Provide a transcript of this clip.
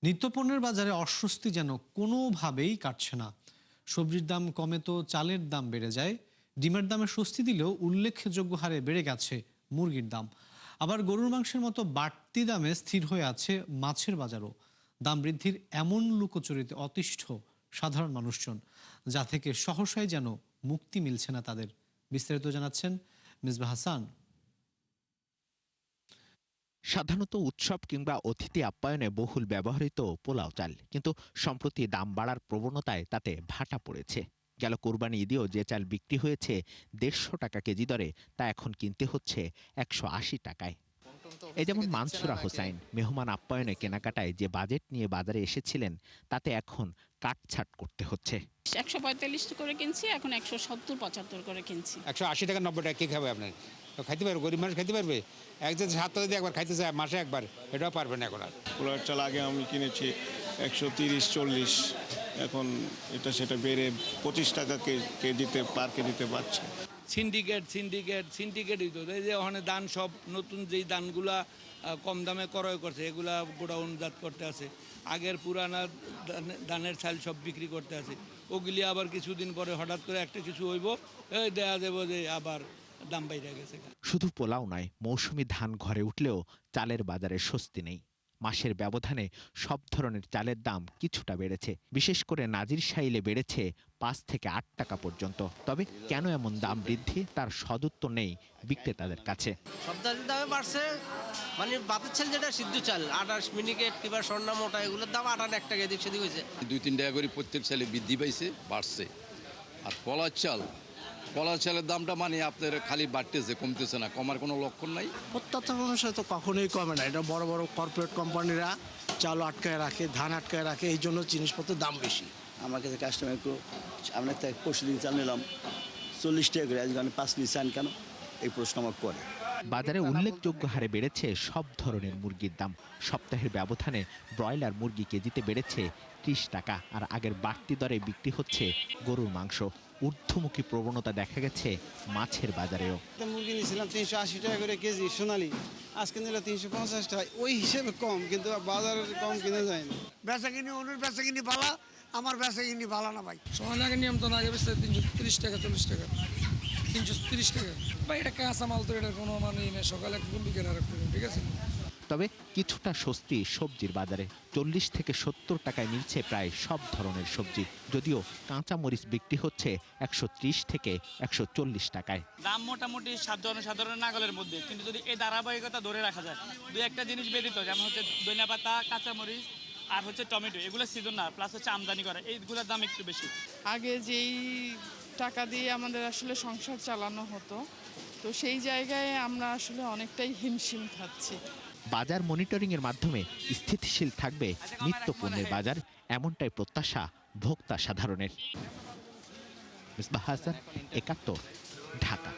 নিত্যপণ্যের বাজারে অস্বস্তি যেন কোনোভাবেই কাটছে না। সবজির দাম কমে তো চালের দাম বেড়ে যায়। ডিমের দামে স্বস্তি দিলেও উল্লেখযোগ্য হারে বেড়ে গেছে মুরগির দাম। আবার গরুর মাংসের মতো বাড়তি দামে স্থির হয়ে আছে মাছের বাজারও। দাম বৃদ্ধির এমন লুকোচুরিতে অতিষ্ঠ সাধারণ মানুষজন, যা থেকে সহসাই যেন মুক্তি মিলছে না তাদের। বিস্তারিত জানাচ্ছেন মিসবাহ হাসান। সাধারণত উৎসব কিংবা অতিথি আপ্যায়নে বহুল ব্যবহৃত পোলাও চাল, কিন্তু সম্প্রতি দাম বাড়ার প্রবণতায় তাতে ভাটা পড়েছে। গেল কোরবানি ঈদেও যে চাল বিক্রি হয়েছে 150 টাকা কেজি দরে, তা এখন কিনতে হচ্ছে 180 টাকায়। এই যেমন মানসুরা হোসাইন মেহমান আপ্যায়নে কেনাকাটায় যে বাজেট নিয়ে বাজারে এসেছিলেন, তাতে এখন কাটছাট করতে হচ্ছে। 145 করে কিনছি, এখন 170-75 করে কিনছি। 180 টাকা 90 টাকা কে খাবে? আপনার তো খাইতে পারবে, গরিব মানুষ খাইতে পারবে? একজন সাতটা যদি একবার খাইতে চায় মাসে একবার, এটাও পারবে না এখন আর। পোলাওয়ের চাল আগে আমি কিনেছি 130-40, এখন এটা সেটা বেড়ে 25 টাকা কেজিতে পার কেজিতে পাচ্ছে। সিন্ডিকেটই তো এই যে ওখানে ধান সব নতুন যেই ধানগুলা কম দামে ক্রয় করছে, এগুলা গোডাউনজাত করতে আছে। আগের পুরানা ধানের চাল সব বিক্রি করতে আছে, ওগুলি আবার কিছুদিন পরে হঠাৎ করে একটা কিছু হইব, দেয়া দেবো যে আবার দাম বাইরে গেছে। শুধু পোলাও নয়, মৌসুমি ধান ঘরে উঠলেও চালের বাজারে স্বস্তি নেই। মাসের ব্যবধানে সব ধরনের চালের দাম কিছুটা বেড়েছে। বিশেষ করে নাজির শাইলে বেড়েছে 5 থেকে 8 টাকা পর্যন্ত। তবে কেন এমন দাম বৃদ্ধি, তার সদুত্তর নেই বিক্রেতাদের কাছে। সব দামে বাড়ছে, মানে ভাতের চাল যেটা সিদ্ধ চাল 28 মিনিকেট কিংবা স্বর্ণা মোটা, এগুলোর দাম 58 টাকা এদিক সেদিক হয়েছে। 2-3 টাকা করে প্রত্যেক চালে বৃদ্ধি পাইছে, বাড়ছে। আর কলার চালের দামটা মানে আপনার খালি বাড়তেছে, কমতেছে না, কমার কোনো লক্ষণ নাই। প্রত্যর্থ মানুষের তো কখনোই কমে না। এটা বড় বড় কর্পোরেট কোম্পানিরা চাল আটকায় রাখে, ধান আটকায় রাখে, এই জন্য জিনিসপত্রের দাম বেশি। আমার কাছে কাস্টমার আপনার থেকে 25 দিন চাল নিলাম 40 টাকা করে, আজকে আমি 5 চান কেন, এই প্রশ্ন আমার করে। বাজারে উল্লেখযোগ্য হারে বেড়েছে সব ধরনের মুরগির দাম। সপ্তাহের ব্যবধানে ব্রয়লার মুরগি কেজিতে বেড়েছে 30 টাকা, আর আগের বাড়তি দরে বিক্রি হচ্ছে গরুর মাংস। ঊর্ধ্বমুখী প্রবণতা দেখা গেছে মাছের বাজারেও। মুরগি নিয়েছিলাম 380 টাকা করে কেজি সোনালি, আজকে নিলে 350 টাকা, ওই হিসেবে কম, কিন্তু বাজারে কম কিনা যায় না। বেচা কিনি অনুর বেচা কিনি ভালো, আমার বেচা কিনি ভালো না ভাই। সময় আগে নিয়ম তো আগে বেচতে 330 টাকা 40 টাকা 330 টাকা ভাই, এটা কাঁচা মাল তো, এটার কোনো মানে নেই। সকালে এক বিকেল আর ঠিক আছে। তবে কিছুটা স্বস্তি সবজির বাজারে। 40 থেকে 70 টাকায় মিলছে প্রায় সব ধরনের সবজি, যদিও কাঁচা মরিচ বিক্রি হচ্ছে 130 থেকে 140 টাকায়। দাম মোটামুটি সাধারণ নাগালের মধ্যে, কিন্তু যদি এই ধারাবাহিকতা ধরে রাখা যায়, দুই একটা জিনিস ব্যতীত, যেমন হচ্ছে ধনিয়া পাতা, কাঁচামরিচ আর হচ্ছে টমেটো, এগুলো সিজন না, প্লাস হচ্ছে আমদানি করা, এইগুলোর দাম একটু বেশি। আগে যেই টাকা দিয়ে আমাদের আসলে সংসার চালানো হতো, তো সেই জায়গায় আমরা আসলে অনেকটাই হিমশিম খাচ্ছি। বাজার মনিটরিং এর মাধ্যমে স্থিতিশীল থাকবে নিত্যপণ্যের বাজার, এমনটাই প্রত্যাশা ভোক্তা সাধারণের। মিসবাহ হাসান, 71, ঢাকা।